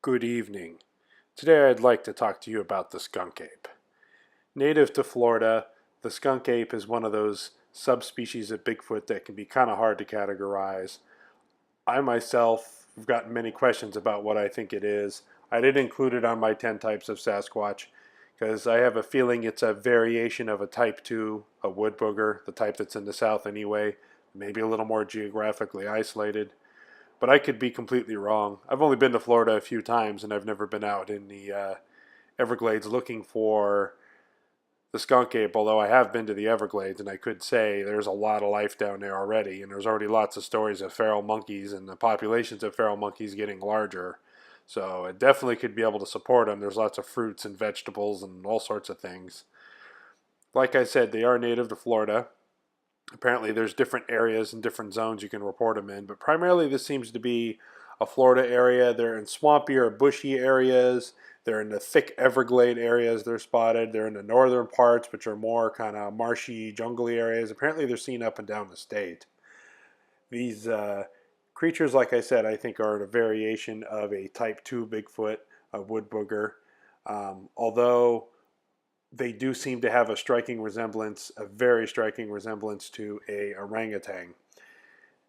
Good evening. Today I'd like to talk to you about the skunk ape. Native to Florida, the skunk ape is one of those subspecies of Bigfoot that can be kind of hard to categorize. I myself have gotten many questions about what I think it is. I did include it on my 10 types of Sasquatch because I have a feeling it's a variation of a type 2, a wood booger, the type that's in the south anyway, maybe a little more geographically isolated. But I could be completely wrong. I've only been to Florida a few times, and I've never been out in the Everglades looking for the skunk ape, although I have been to the Everglades, and I could say there's a lot of life down there already, and there's already lots of stories of feral monkeys and the populations of feral monkeys getting larger. So it definitely could be able to support them. There's lots of fruits and vegetables and all sorts of things. Like I said, they are native to Florida. Apparently there's different areas and different zones you can report them in, but primarily this seems to be a Florida area. They're in swampy or bushy areas. They're in the thick Everglade areas they're spotted. They're in the northern parts, which are more kind of marshy, jungly areas. Apparently they're seen up and down the state. These creatures, like I said, I think are a variation of a type 2 Bigfoot, a wood booger. Although they do seem to have a striking resemblance, a very striking resemblance to a orangutan.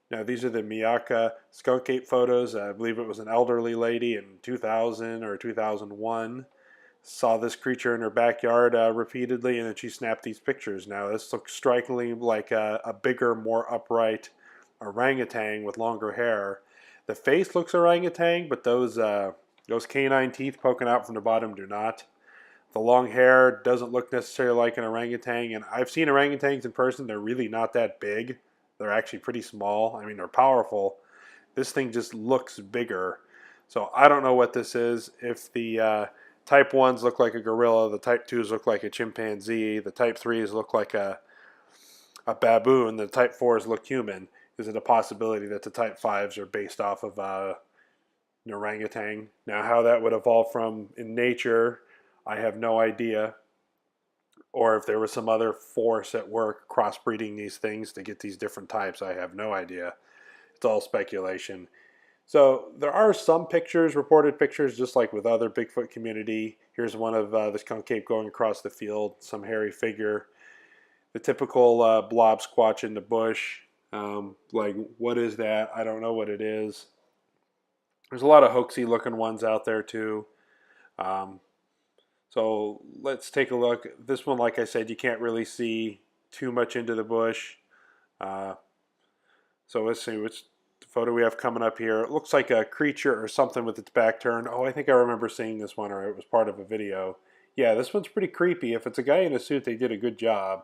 Now these are the Miyaka skunk ape photos. I believe it was an elderly lady in 2000 or 2001. Saw this creature in her backyard repeatedly, and then she snapped these pictures. Now this looks strikingly like a bigger, more upright orangutan with longer hair. The face looks orangutan, but those canine teeth poking out from the bottom do not. The long hair doesn't look necessarily like an orangutan, and I've seen orangutans in person. They're really not that big. They're actually pretty small. I mean, they're powerful. This thing just looks bigger. So I don't know what this is. If the type 1s look like a gorilla, the type 2s look like a chimpanzee, the type 3s look like a baboon, the type 4s look human, is it a possibility that the type 5s are based off of an orangutan? Now, how that would evolve from in nature, I have no idea, or if there was some other force at work crossbreeding these things to get these different types, I have no idea. It's all speculation. So there are some pictures, reported pictures, just like with other Bigfoot community. Here's one of the skunk ape going across the field, some hairy figure. The typical blob squatch in the bush. Like, what is that? I don't know what it is. There's a lot of hoaxy looking ones out there too. So let's take a look. This one, like I said, you can't really see too much into the bush. So let's see which photo we have coming up here. It looks like a creature or something with its back turned. Oh, I think I remember seeing this one, or it was part of a video. Yeah, this one's pretty creepy. If it's a guy in a suit, they did a good job.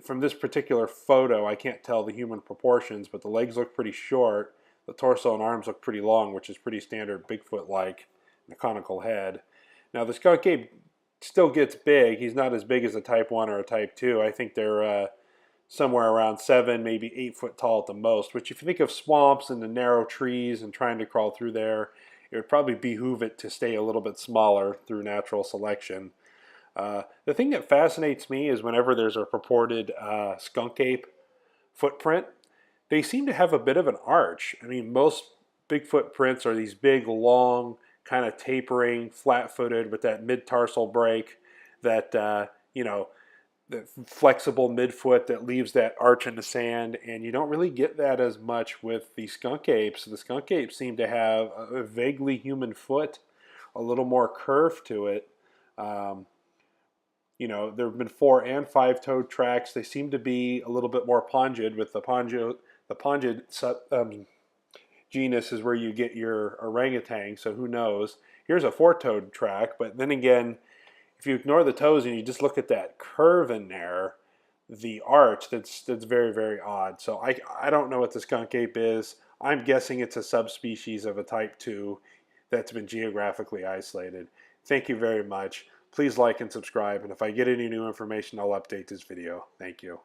From this particular photo, I can't tell the human proportions, but the legs look pretty short. The torso and arms look pretty long, which is pretty standard Bigfoot-like, the conical head. Now, the skunk ape still gets big. He's not as big as a type 1 or a type 2. I think they're somewhere around 7, maybe 8 foot tall at the most, which if you think of swamps and the narrow trees and trying to crawl through there, it would probably behoove it to stay a little bit smaller through natural selection. The thing that fascinates me is whenever there's a purported skunk ape footprint, they seem to have a bit of an arch. I mean, most Bigfoot prints are these big, long, kind of tapering, flat-footed with that mid-tarsal break, that the flexible midfoot that leaves that arch in the sand, and you don't really get that as much with the skunk apes. The skunk apes seem to have a vaguely human foot, a little more curve to it. There have been 4 and 5-toed tracks. They seem to be a little bit more pongid, with the pongid genus is where you get your orangutan, so who knows. Here's a 4-toed track, but then again, if you ignore the toes and you just look at that curve in there, the arch, that's very, very odd. So I don't know what the skunk ape is. I'm guessing it's a subspecies of a type 2 that's been geographically isolated. Thank you very much. Please like and subscribe, and if I get any new information, I'll update this video. Thank you.